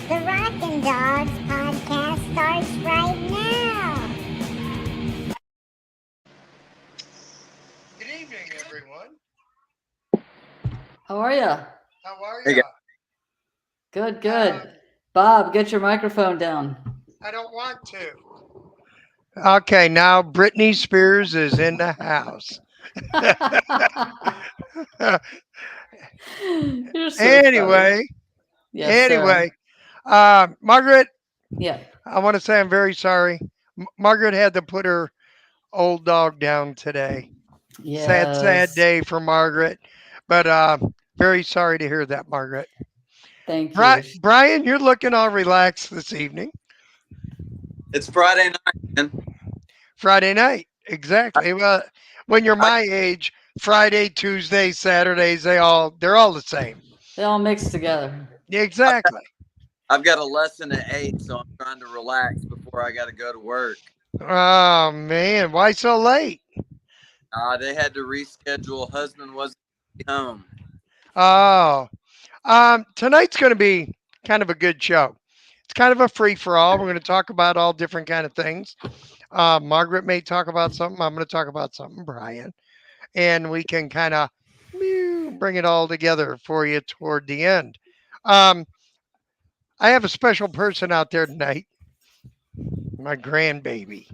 The Rockin' Dogs podcast starts right now. Good evening, everyone. How are ya? How are Hey, you? Good, good. Bob, get your microphone down. I don't want to. Okay, now Britney Spears is in the house. You're so funny. Anyway, Yes, sir. Margaret, Yeah. I want to say I'm very sorry. Margaret had to put her old dog down today. Sad, sad Yes. day for Margaret. But very sorry to hear that, Margaret. Thank you. Brian, you're looking all relaxed this evening. it's Friday night, man. Friday night. Exactly. Well, when you're my age, Friday, Tuesday, Saturdays, they're all the same. They all mixed together. Exactly. I've got a lesson at 8, so I'm trying to relax before I got to go to work. Oh man, why so late? They had to reschedule. Husband wasn't home. Oh, tonight's going to be kind of a good show. It's kind of a free for all. We're going to talk about all different kind of things. Margaret may talk about something. I'm going to talk about something, Brian, and we can kind of bring it all together for you toward the end. Um, I have a special person out there tonight. My grandbaby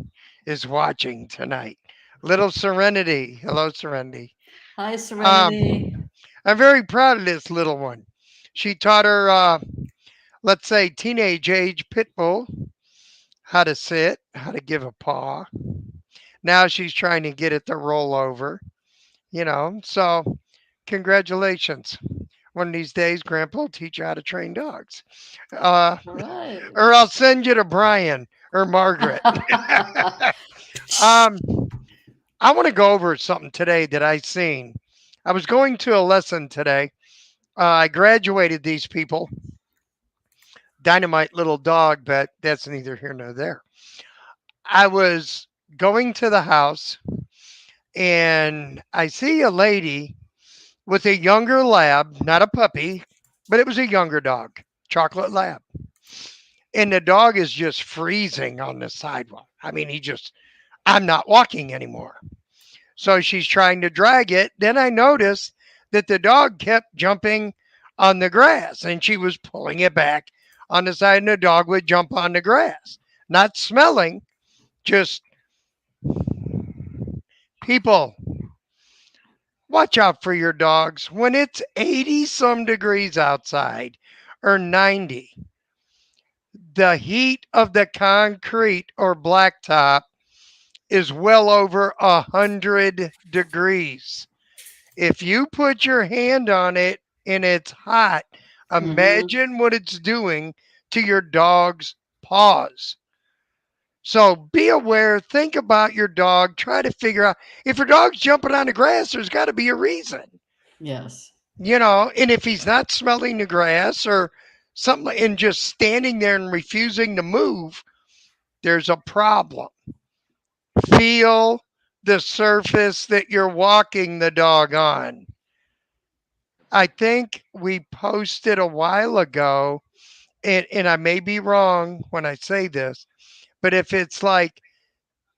is watching tonight. Little Serenity. Hello, Serenity. Hi, Serenity. I'm very proud of this little one. She taught her, let's say, teenage age pit bull how to sit, how to give a paw. Now she's trying to get it to roll over, So, congratulations. One of these days, Grandpa will teach you how to train dogs. All right. Or I'll send you to Brian or Margaret. I want to go over something today that I seen. I was going to a lesson today. I graduated these people. Dynamite little dog, but that's neither here nor there. I was going to the house and I see a lady with a younger lab, not a puppy, but it was a younger dog, chocolate lab. And the dog is just freezing on the sidewalk. I mean, I'm not walking anymore. So she's trying to drag it. Then I noticed that the dog kept jumping on the grass and she was pulling it back on the side, and the dog would jump on the grass, not smelling, just People, watch out for your dogs when it's 80 some degrees outside or 90. The heat of the concrete or blacktop is well over 100 degrees. If you put your hand on it and it's hot, Mm-hmm. imagine what it's doing to your dog's paws. So be aware, think about your dog, try to figure out if your dog's jumping on the grass, there's got to be a reason, Yes. and if he's not smelling the grass or something and just standing there and refusing to move, there's a problem. Feel the surface that you're walking the dog on. I think we posted a while ago, and I may be wrong when I say this, but if it's like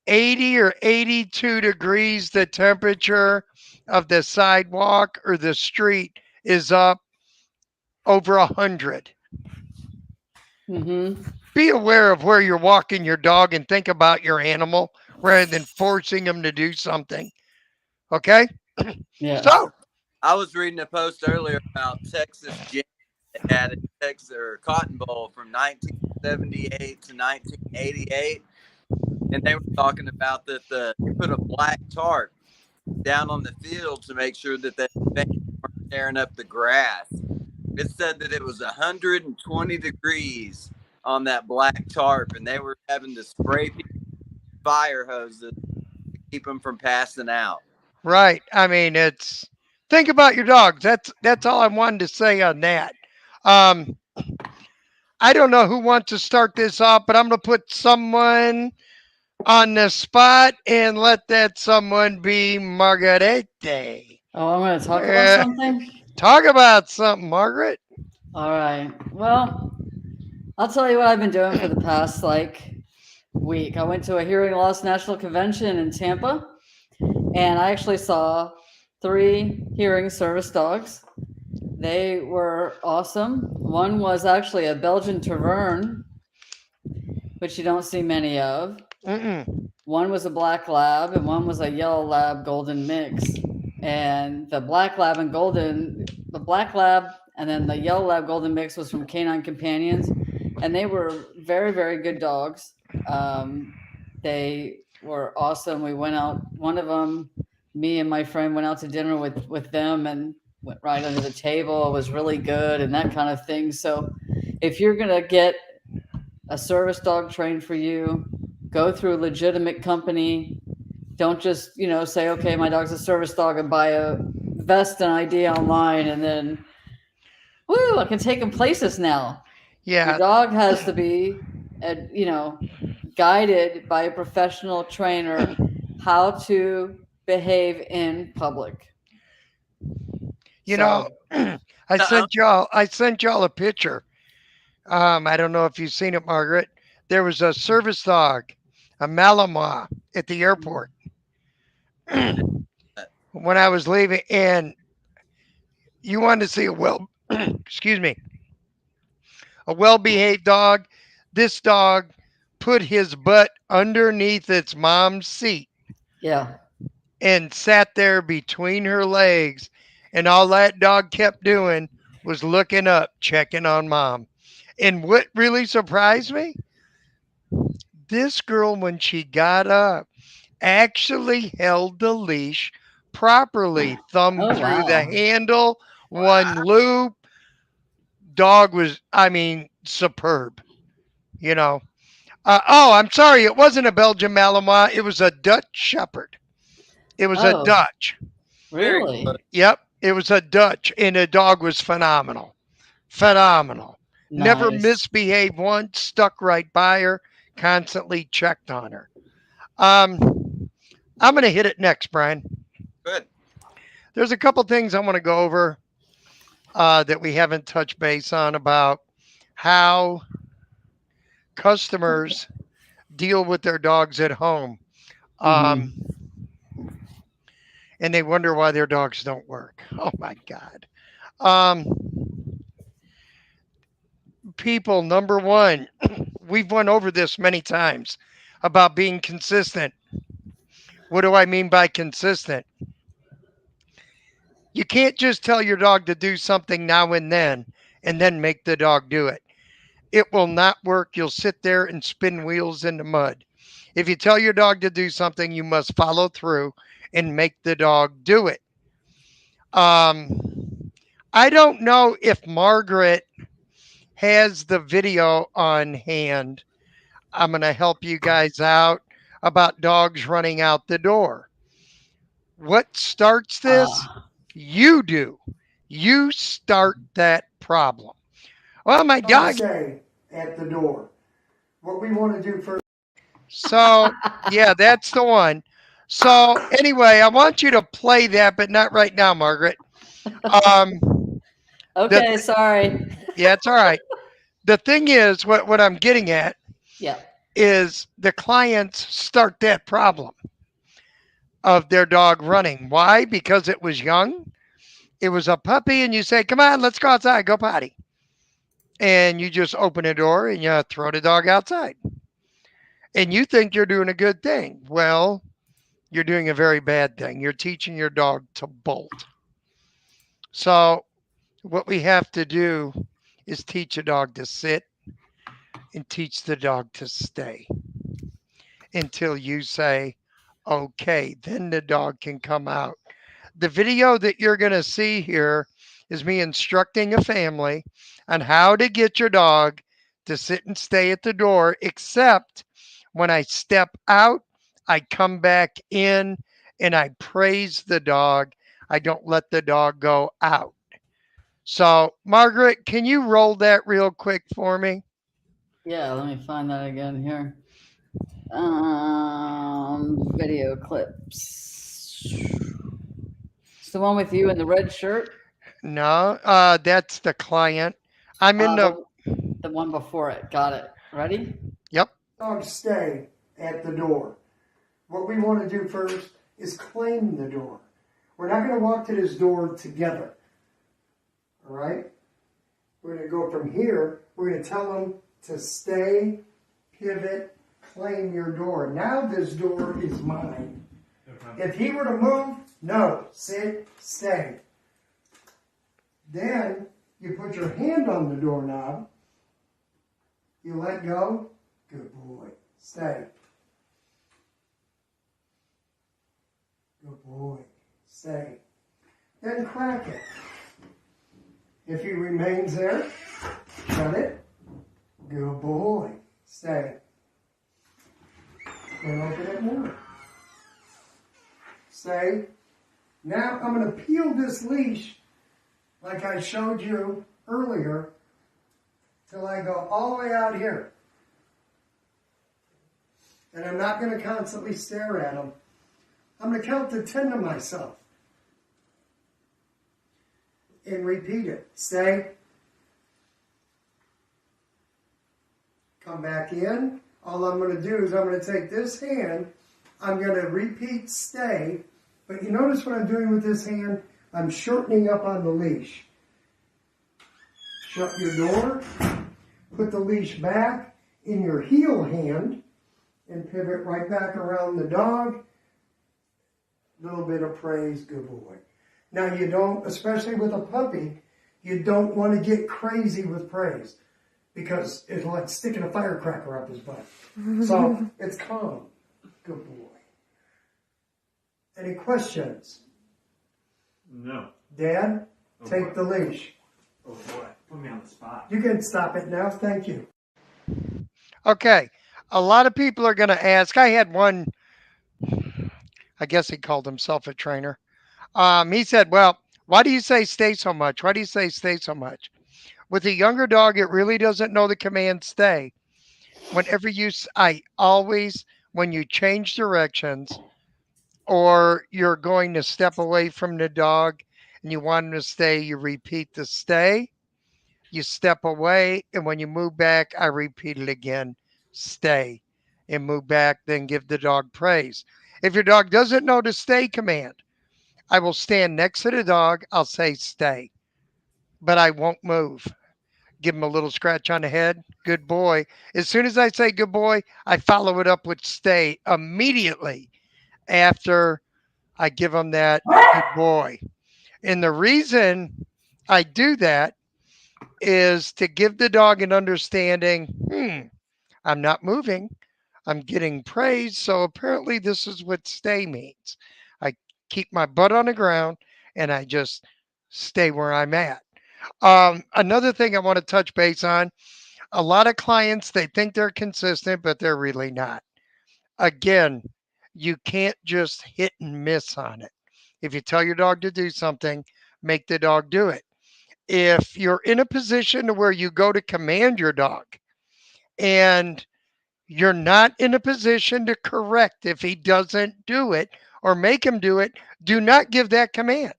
80 or 82 degrees, the temperature of the sidewalk or the street is up over 100. Mm-hmm. Be aware of where you're walking your dog and think about your animal rather than forcing them to do something. Okay? Yes. So, I was reading a post earlier about Texas Gin that had a Texas or Cotton Bowl from 1978 to 1988, and they were talking about that they put a black tarp down on the field to make sure that they weren't tearing up the grass. It said that it was 120 degrees on that black tarp, and they were having to spray fire hoses to keep them from passing out. right. I mean, it's think about your dogs. That's all I wanted to say on that. Um, I don't know who wants to start this off, but I'm going to put someone on the spot and let that someone be Margarete. Oh, I'm going to talk about something? Talk about something, Margaret. All right. Well, I'll tell you what I've been doing for the past week. I went to a hearing loss national convention in Tampa, and I actually saw 3 hearing service dogs. They were awesome. One was actually a Belgian Tavern, which you don't see many of. Mm-mm. One was a black lab, and one was a yellow lab golden mix. And the black lab and then the yellow lab golden mix was from Canine Companions, and they were very, very good dogs. They were awesome. We went out. One of them, me and my friend, went out to dinner with them and went right under the table. It was really good and that kind of thing. So, if you're gonna get a service dog trained for you, go through a legitimate company. Don't just, say, okay, my dog's a service dog and buy a vest and ID online and then, woo, I can take them places now. Your Yeah, dog has to be, guided by a professional trainer how to behave in public. you So, know, I sent y'all a picture. I don't know if you've seen it, Margaret. There was a service dog, a Malinois, at the airport when I was leaving, and you wanted to see excuse me, a well-behaved dog. This dog put his butt underneath its mom's seat yeah. and sat there between her legs, and all that dog kept doing was looking up, checking on mom. And what really surprised me, this girl, when she got up, actually held the leash properly, thumb Oh, through the wow. handle, one loop. Dog was, I mean, superb. You know. Oh, I'm sorry. It wasn't a Belgian Malinois. It was a Dutch Shepherd. It was a Oh, Dutch. Very really? good. Yep. It was a Dutch, and the dog was phenomenal. Phenomenal. Never Nice. misbehaved once, stuck right by her, constantly checked on her. I'm going to hit it next, Brian. Good. There's a couple things I want to go over that we haven't touched base on about how customers deal with their dogs at home. Mhm. And they wonder why their dogs don't work. Oh my God. Um, People, number one, we've went over this many times about being consistent. What do I mean by consistent? You can't just tell your dog to do something now and then make the dog do it. It will not work. You'll sit there and spin wheels in the mud. If you tell your dog to do something, you must follow through and make the dog do it. I don't know if Margaret has the video on hand. I'm going to help you guys out about dogs running out the door. What starts this? You do. You start that problem. Well, my dog. Stay at the door. What we want to do first. So, yeah, that's the one. So, anyway, I want you to play that, but not right now, Margaret. Okay, sorry. Yeah, it's all right. The thing is, what I'm getting at Yeah. is the clients start that problem of their dog running. Why? Because it was young. It was a puppy, and you say, come on, let's go outside, go potty. And you just open a door and you throw the dog outside. And you think you're doing a good thing. Well, you're doing a very bad thing. You're teaching your dog to bolt. So what we have to do is teach a dog to sit and teach the dog to stay until you say, okay, then the dog can come out. The video that you're going to see here is me instructing a family on how to get your dog to sit and stay at the door, except when I step out, I come back in and I praise the dog. I don't let the dog go out. So, Margaret, can you roll that real quick for me? Yeah, let me find that again here. Video clips. It's the one with you in the red shirt? No, that's the client. I'm in the one before it. Got it. Ready? Yep. Dogs stay at the door. What we want to do first is claim the door. We're not going to walk to this door together. All right? We're going to go from here. We're going to tell them to stay, pivot, claim your door. Now this door is mine. If he were to move, no, sit, stay. Then you put your hand on the doorknob. You let go. Good boy. Stay. Good boy. Stay. Then crack it. If he remains there, shut it. Good boy. Stay. And open it more. Stay. Now I'm going to peel this leash like I showed you earlier till I go all the way out here. And I'm not going to constantly stare at him. I'm going to count to 10 to myself. And repeat it. Stay. Come back in. All I'm going to do is I'm going to take this hand. I'm going to repeat stay. But you notice what I'm doing with this hand? I'm shortening up on the leash. Shut your door. Put the leash back in your heel hand. And pivot right back around the dog. Little bit of praise. Good boy. Now you don't, especially with a puppy, you don't want to get crazy with praise because it's like sticking a firecracker up his butt. So it's calm. Good boy. Any questions? No. Dad, take the leash. Oh boy, put me on the spot. You can stop it now. Thank you. Okay. A lot of people are going to ask. I had one, I guess he called himself a trainer. He said, well, why do you say stay so much? Why do you say stay so much? With a younger dog, it really doesn't know the command stay. Whenever I always, when you change directions or you're going to step away from the dog and you want him to stay, you repeat the stay, you step away, and when you move back, I repeat it again, stay, and move back, then give the dog praise. If your dog doesn't know the stay command, I will stand next to the dog. I'll say stay, but I won't move. Give him a little scratch on the head. Good boy. As soon as I say good boy, I follow it up with stay immediately. after I give them that good boy. And the reason I do that is to give the dog an understanding, I'm not moving. I'm getting praise. So apparently, this is what stay means. I keep my butt on the ground and I just stay where I'm at. Another thing I want to touch base on, a lot of clients, they think they're consistent, but they're really not. Again, you can't just hit and miss on it. If you tell your dog to do something, make the dog do it. If you're in a position where you go to command your dog and you're not in a position to correct if he doesn't do it or make him do it, do not give that command.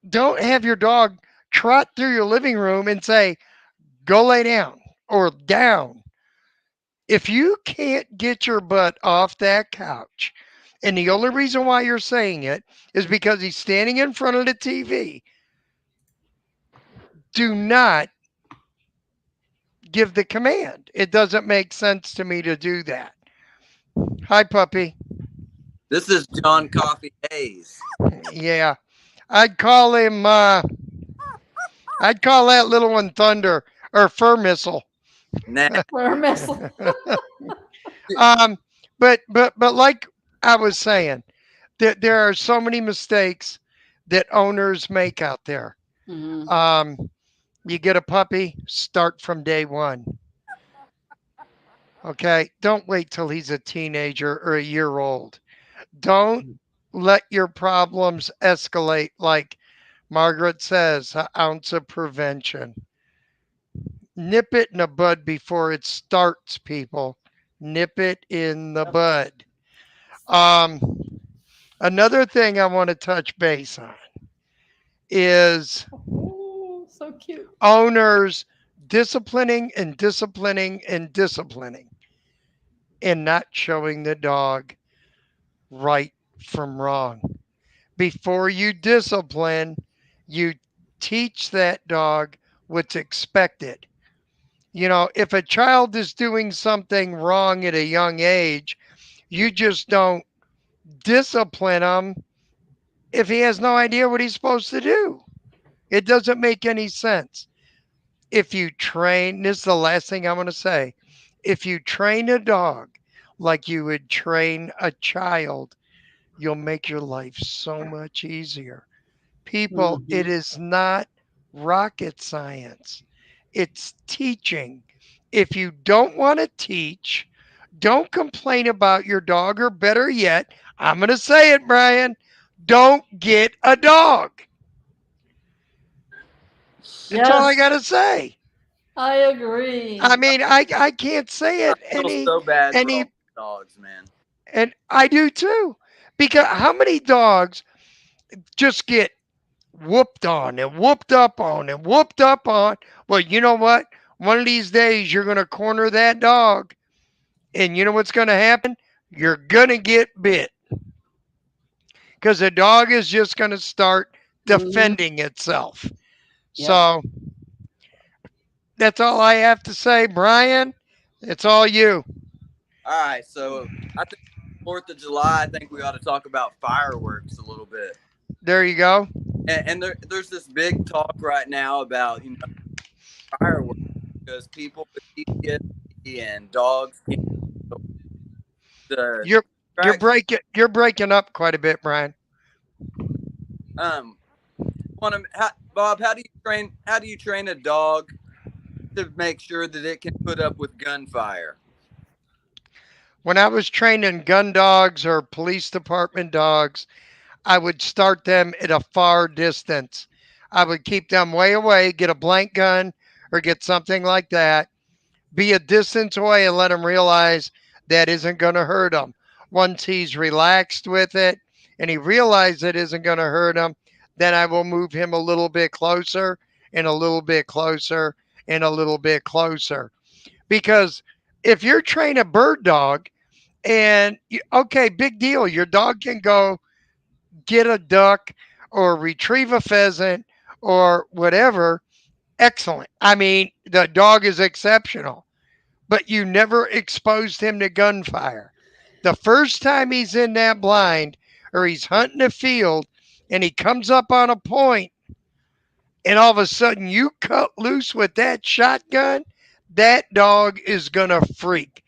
Don't have your dog trot through your living room and say, go lay down or down. If you can't get your butt off that couch, and the only reason why you're saying it is because he's standing in front of the TV, do not give the command. It doesn't make sense to me to do that. Hi, puppy. This is John Coffee Hayes. Yeah, I'd call him. I'd call that little one Thunder or Fur Missile. Now, Missile. But like I was saying, there are so many mistakes that owners make out there. Mhm. You get a puppy, start from day one. Okay, don't wait till he's a teenager or a year old. Don't let your problems escalate like Margaret says, an ounce of prevention. Nip it in the bud before it starts, people. Nip it in the bud. Um, Another thing I want to touch base on is Oh, so cute. owners disciplining and disciplining and disciplining and not showing the dog right from wrong. Before you discipline, you teach that dog what's expected. You know, if a child is doing something wrong at a young age, you just don't discipline him if he has no idea what he's supposed to do. It doesn't make any sense. If you train, this is the last thing I'm going to say. If you train a dog like you would train a child, you'll make your life so much easier. People, it Mhm. is not rocket science, it's teaching. If you don't want to teach, don't complain about your dog, or better yet, I'm going to say it, Brian, don't get a dog. That's all I Yes, got to say. I agree. I mean, I can't say I it feel so bad for all any the dogs, man. and I do too. Because how many dogs just get whooped on and whooped up on and whooped up on? Well, you know what? One of these days you're going to corner that dog, and you know what's going to happen? You're going to get bit because the dog is just going to start Mhm. defending itself. Yep. So that's all I have to say, Brian. It's all you. All right, so I think 4th of July. I think we ought to talk about fireworks a little bit. There you go. And there's this big talk right now about fireworks because people with PTSD and dogs can't. The You're distraction. you're breaking up quite a bit, Brian. Bob, how do you train a dog to make sure that it can put up with gunfire? When I was training gun dogs or police department dogs, I would start them at a far distance. I would keep them way away, get a blank gun or get something like that, be a distance away and let him realize that isn't going to hurt him. Once he's relaxed with it and he realizes it isn't going to hurt him, then I will move him a little bit closer and a little bit closer and a little bit closer. Because if you're training a bird dog and, okay, big deal, your dog can go get a duck or retrieve a pheasant or whatever, excellent. I mean, the dog is exceptional, but you never exposed him to gunfire. The first time he's in that blind or he's hunting a field and he comes up on a point and all of a sudden you cut loose with that shotgun, that dog is going to freak.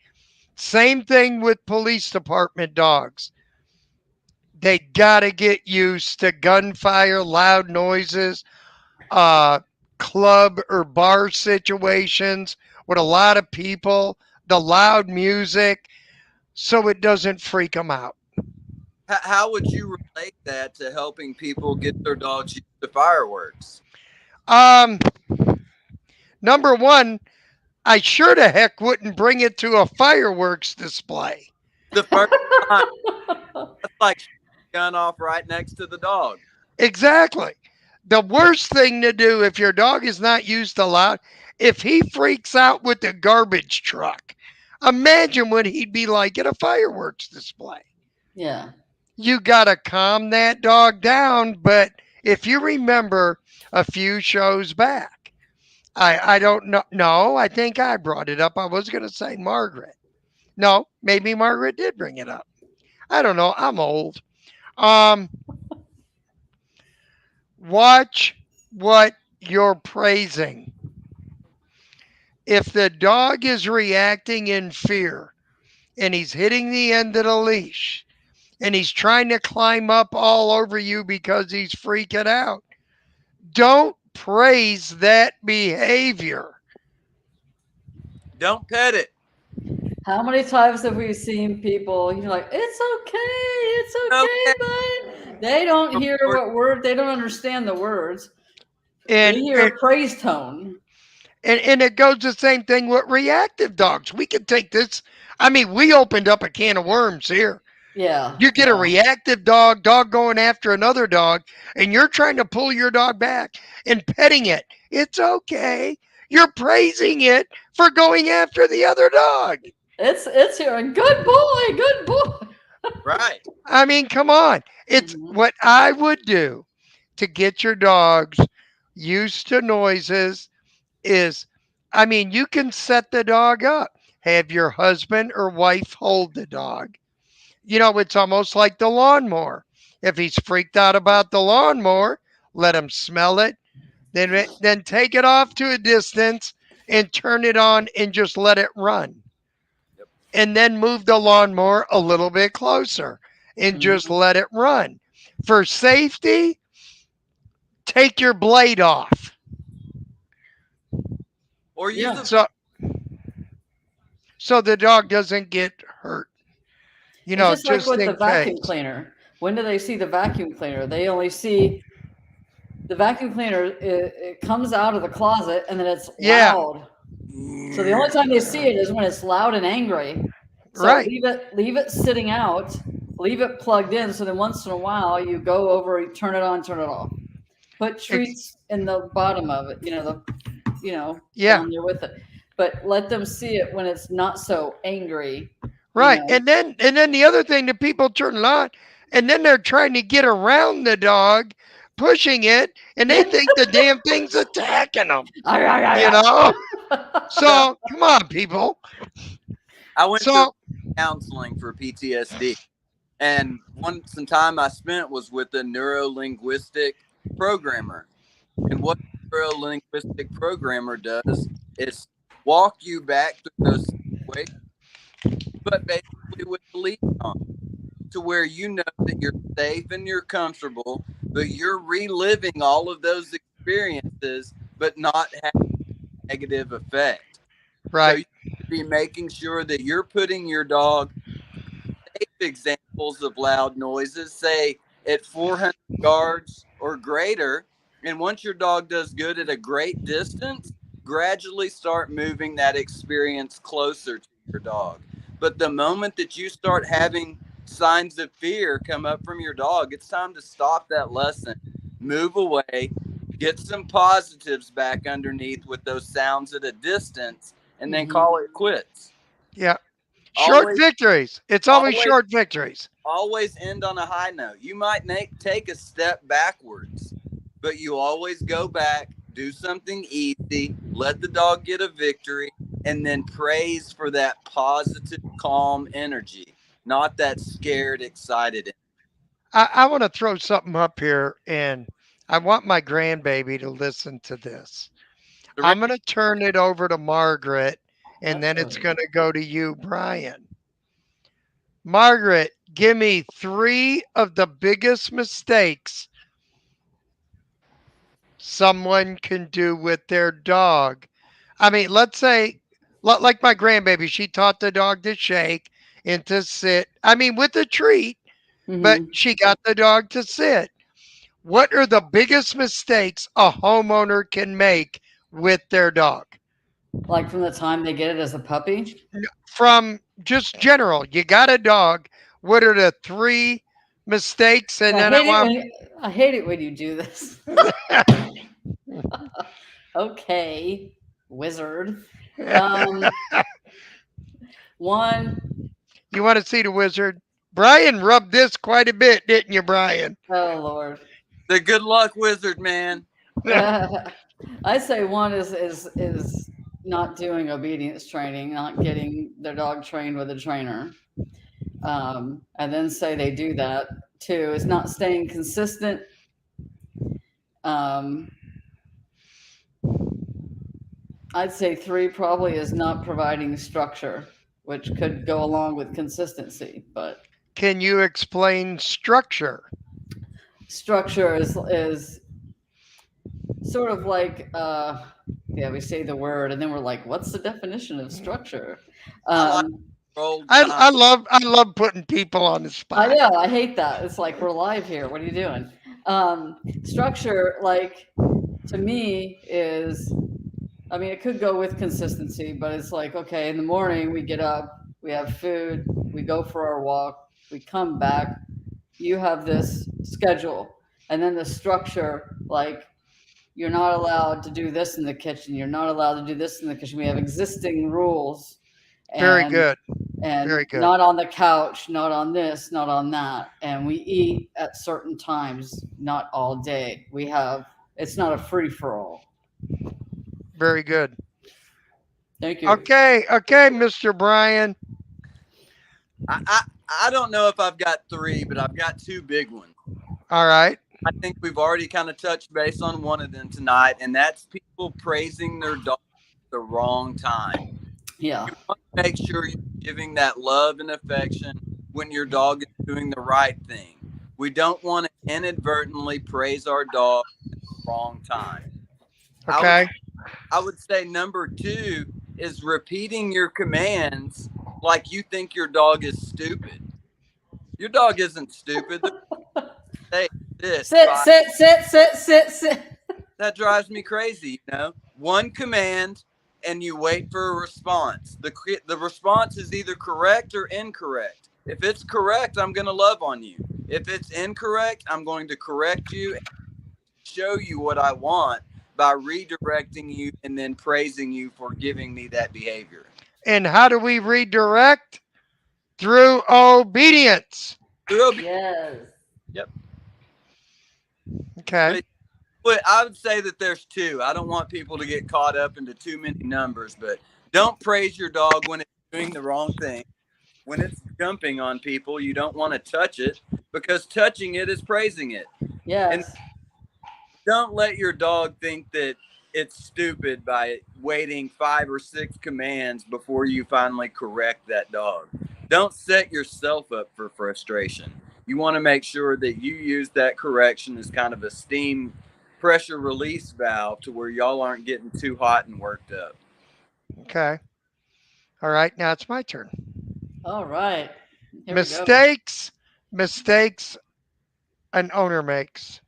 Same thing with police department dogs. They got to get used to gunfire, loud noises, uh, club or bar situations with a lot of people, the loud music, so it doesn't freak them out. How would you relate that to helping people get their dogs used to fireworks? Um, Number one, I sure the heck wouldn't bring it to a fireworks display. The first time, that's like gun off right next to the dog. Exactly. The worst thing to do if your dog is not used to loud, if he freaks out with the garbage truck, imagine what he'd be like at a fireworks display. Yeah. You got to calm that dog down. But if you remember a few shows back, I don't know. No, I think I brought it up. I was going to say Margaret. No, maybe Margaret did bring it up. I don't know. I'm old. Watch what you're praising. If the dog is reacting in fear and he's hitting the end of the leash and he's trying to climb up all over you because he's freaking out, don't praise that behavior. Don't pet it. How many times have we seen people, like, it's okay, bud. They don't hear what word, they don't understand the words. They hear a praise tone. And it goes the same thing with reactive dogs. We can take this. I mean, we opened up a can of worms here. Yeah. You get a reactive dog going after another dog, and you're trying to pull your dog back and petting it. It's okay. You're praising it for going after the other dog. It's hearing, good boy, good boy. Right. I mean, come on. It's what I would do to get your dogs used to noises is, I mean, you can set the dog up. Have your husband or wife hold the dog. You know, it's almost like the lawnmower. If he's freaked out about the lawnmower, let him smell it. Then take it off to a distance and turn it on and just let it run. Yep. And then move the lawnmower a little bit closer and just let it run. For safety, take your blade off. Or use Yeah. So the dog doesn't get hurt. You know, It's just like with in the vacuum case. cleaner. When do they see the vacuum cleaner? They only see the vacuum cleaner. It comes out of the closet and then it's Yeah. loud. So the only time they see it is when it's loud and angry. So Right. leave it sitting out. Leave it plugged in. So then once in a while you go over, you turn it on, turn it off. Put treats in the bottom of it. Yeah. down there with it. But let them see it when it's not so angry. Right. know. And then the other thing, the people turn it on and then they're trying to get around the dog, pushing it, and they think the damn thing's attacking them. You know? So come on, people. I went So to counseling for PTSD, and some time I spent was with a neuro-linguistic programmer. And what a neuro-linguistic programmer does is walk you back through those situations, but basically with the lead on, to where you know that you're safe and you're comfortable, but you're reliving all of those experiences, but not having a negative effect. right. So you should be making sure that you're putting your dog safe examples of loud noises, say at 400 yards or greater. And once your dog does good at a great distance, gradually start moving that experience closer to your dog. But the moment that you start having signs of fear come up from your dog, it's time to stop that lesson, move away, get some positives back underneath with those sounds at a distance, and then call it quits. Yeah. Short Always- victories. It's always always- short victories. Always end on a high note. You might take a step backwards, but you always go back, do something easy, let the dog get a victory, and then praise for that positive, calm energy. not that scared, excited. I want to throw something up here, and I want my grandbaby to listen to this. I'm going to turn it over to Margaret, and then it's going to go to you, Brian. Margaret, give me 3 of the biggest mistakes someone can do with their dog. I mean, let's say, like my grandbaby, she taught the dog to shake and to sit. I mean, with a treat, but Mhm. she got the dog to sit. What are the biggest mistakes a homeowner can make with their dog? Like from the time they get it as a puppy. From just general, you got a dog. What are the 3 mistakes? And I then I hate it want, when I hate it when you do this. Okay, wizard. Um, one, you want to see the wizard? Brian rubbed this quite a bit, didn't you, Brian? oh Lord. The good luck wizard, man. I say one is not doing obedience training, not getting their dog trained with a trainer. And then say they do that. 2 is not staying consistent. Um, I'd say 3 probably is not providing structure, which could go along with consistency, but Can you explain structure? structure is sort of like yeah, we say the word and then we're like, what's the definition of structure? I like Um, old I, time. I love putting people on the I spot. know, I hate that. It's like we're live here. What are you doing? Structure, like to me, is I mean, it could go with consistency, but it's like, okay, in the morning we get up, we have food, we go for our walk, we come back, you have this schedule, and then the structure, like you're not allowed to do this in the kitchen, you're not allowed to do this in the kitchen. We have existing rules, Very and good. and Very good. not on the couch, not on this, not on that, and we eat at certain times, not all day. We have it's not a free for all. Very good. Thank you. Okay, Mr. Brian. I don't know if I've got 3, but I've got 2 big ones. All right. I think we've already kind of touched base on one of them tonight, and that's people praising their dog at the wrong time. Yeah. You want to make sure you're giving that love and affection when your dog is doing the right thing. We don't want to inadvertently praise our dog at the wrong time. Okay. I would say number 2 is repeating your commands like you think your dog is stupid. Your dog isn't stupid. Hey, this Sit, sit, sit, sit, sit, sit. that drives me crazy. One command and you wait for a response. The response is either correct or incorrect. If it's correct, I'm going to love on you. If it's incorrect, I'm going to correct you and show you what I want by redirecting you and then praising you for giving me that behavior. And how do we redirect? Through obedience. Yes. Yep. Okay. But I would say that there's 2. I don't want people to get caught up into too many numbers, but don't praise your dog when it's doing the wrong thing. When it's jumping on people, you don't want to touch it because touching it is praising it. Yes. And don't let your dog think that it's stupid by waiting 5 or 6 commands before you finally correct that dog. Don't set yourself up for frustration. You want to make sure that you use that correction as kind of a steam pressure release valve to where y'all aren't getting too hot and worked up. Okay. All right. Now it's my turn. All right. Here Mistakes an owner makes.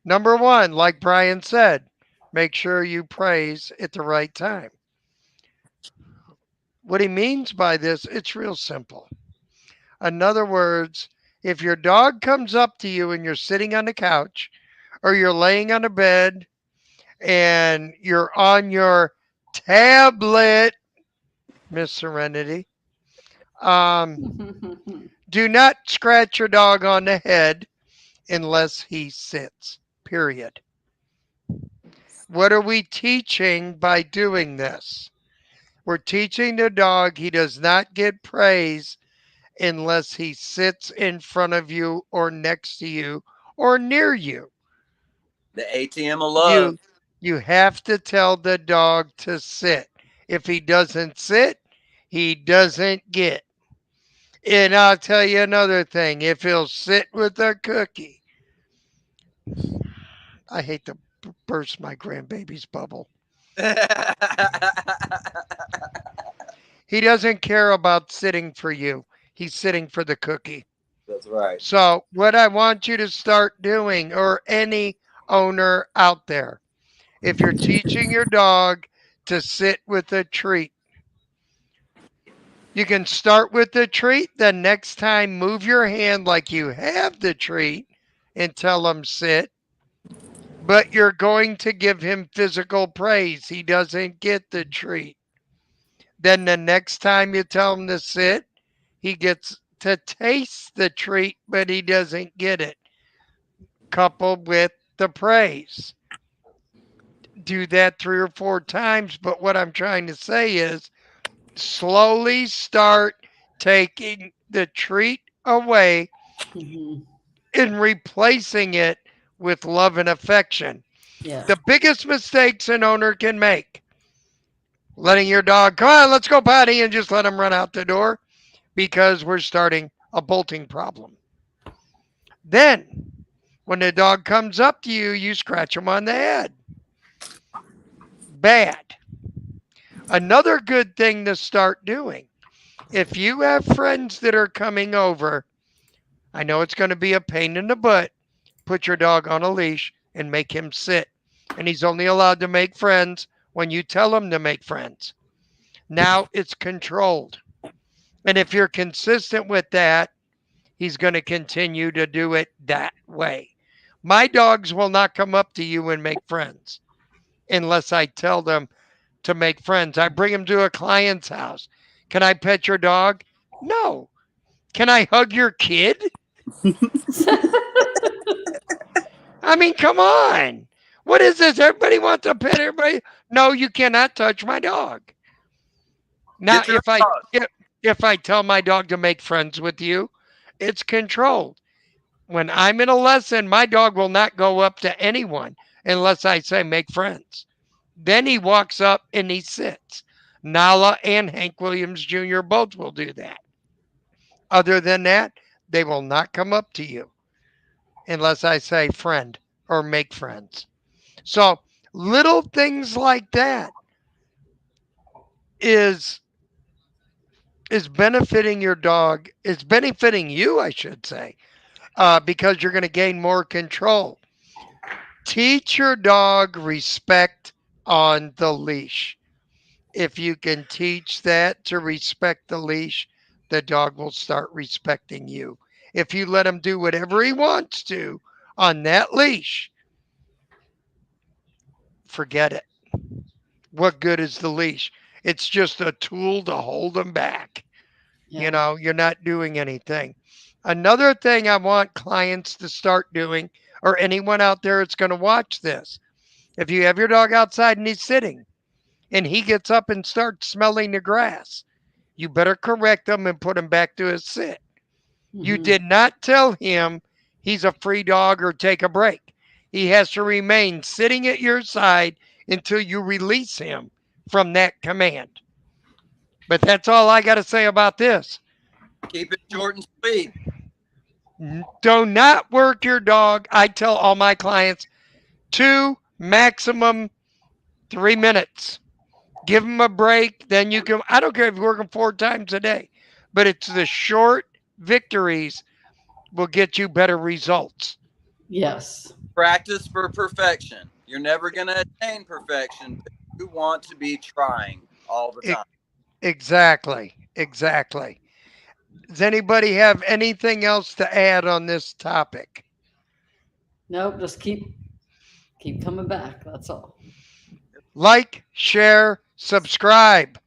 Number 1, like Brian said, make sure you praise at the right time. What he means by this, it's real simple. In other words, if your dog comes up to you and you're sitting on the couch or you're laying on a bed and you're on your tablet, Miss Serenity, go. do not scratch your dog on the head unless he sits, period. What are we teaching by doing this? We're teaching the dog he does not get praise unless he sits in front of you or next to you or near you. The ATM of love. You have to tell the dog to sit. If he doesn't sit, he doesn't get. And I'll tell you another thing. If he'll sit with a cookie, I hate to burst my grandbaby's bubble. He doesn't care about sitting for you. He's sitting for the cookie. That's right. So what I want you to start doing, or any owner out there, if you're teaching your dog to sit with a treat, you can start with the treat. Then next time, move your hand like you have the treat and tell him sit. But you're going to give him physical praise. He doesn't get the treat. Then the next time you tell him to sit, he gets to taste the treat, but he doesn't get it, coupled with the praise. Do that 3 or 4 times. But what I'm trying to say is slowly start taking the treat away Mhm. and replacing it with love and affection. Yeah. The biggest mistakes an owner can make, letting your dog, come on, let's go potty, and just let him run out the door, because we're starting a bolting problem. Then, when the dog comes up to you, you scratch him on the head. Bad. Another good thing to start doing, if you have friends that are coming over, I know it's going to be a pain in the butt, put your dog on a leash and make him sit. And he's only allowed to make friends when you tell him to make friends. Now it's controlled. And if you're consistent with that, he's going to continue to do it that way. My dogs will not come up to you and make friends unless I tell them to make friends. I bring them to a client's house. Can I pet your dog? No. Can I hug your kid? I mean, come on. What is this? Everybody wants to pet everybody. No, you cannot touch my dog. Now, Get your dog. if I tell my dog to make friends with you, it's controlled. When I'm in a lesson, my dog will not go up to anyone unless I say make friends. Then he walks up and he sits. Nala and Hank Williams Jr. both will do that. Other than that, they will not come up to you unless I say friend or make friends. So little things like that is benefiting your dog. It's benefiting you, I should say, because you're going to gain more control. Teach your dog respect on the leash. If you can teach that to respect the leash, the dog will start respecting you. If you let him do whatever he wants to on that leash, forget it. What good is the leash? It's just a tool to hold him back. Yeah. You know, you're not doing anything. Another thing I want clients to start doing, or anyone out there that's going to watch this, if you have your dog outside and he's sitting and he gets up and starts smelling the grass, you better correct him and put him back to his sit. You Mhm. did not tell him he's a free dog or take a break. He has to remain sitting at your side until you release him from that command. But that's all I got to say about this. Keep it short and sweet. Do not work your dog. I tell all my clients 2, maximum 3 minutes. Give them a break. Then you can, I don't care if you're working 4 times a day, but it's the short victories will get you better results. Yes. Practice for perfection. You're never going to attain perfection, but you want to be trying all the time. Exactly. Exactly. Does anybody have anything else to add on this topic? Nope. Just keep coming back. That's all. Like, share, subscribe.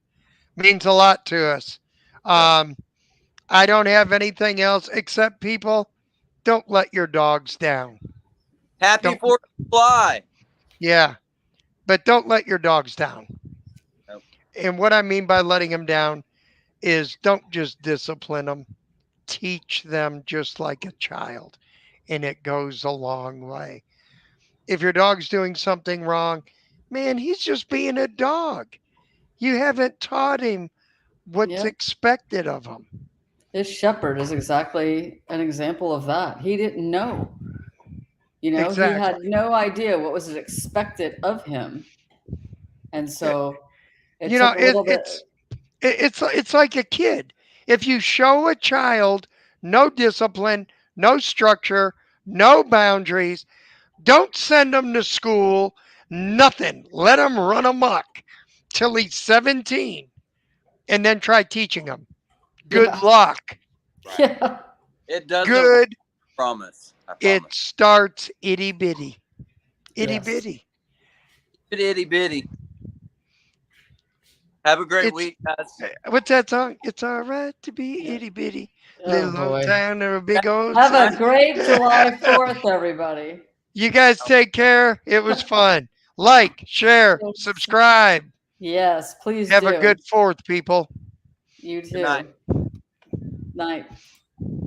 Means a lot to us. I don't have anything else except, people, don't let your dogs down. Happy Don't- 4th of July. Yeah, but don't let your dogs down. Nope. And what I mean by letting them down is don't just discipline them. teach them just like a child, and it goes a long way. If your dog's doing something wrong, man, he's just being a dog. You haven't taught him what's Yep. expected of him. His shepherd is exactly an example of that. He didn't know. He had Exactly. no idea what was expected of him. And so it You know, took a little bit. it's like a kid. If you show a child no discipline, no structure, no boundaries, don't send him to school, nothing. Let him run amok till he's 17 and then try teaching him. Good Yeah. luck. Yeah. It doesn't Good. promise. I It promise. starts itty bitty. Itty Yes. bitty. Itty bitty. Have a great It's- week, guys. What's that song? It's all right to be itty bitty. Oh, Little old boy. town or a big old Have city. a great July 4th, everybody. You guys take care. It was fun. Like, share, Yes. subscribe. Yes, please Have do. a good 4th, people. You too. night. Night.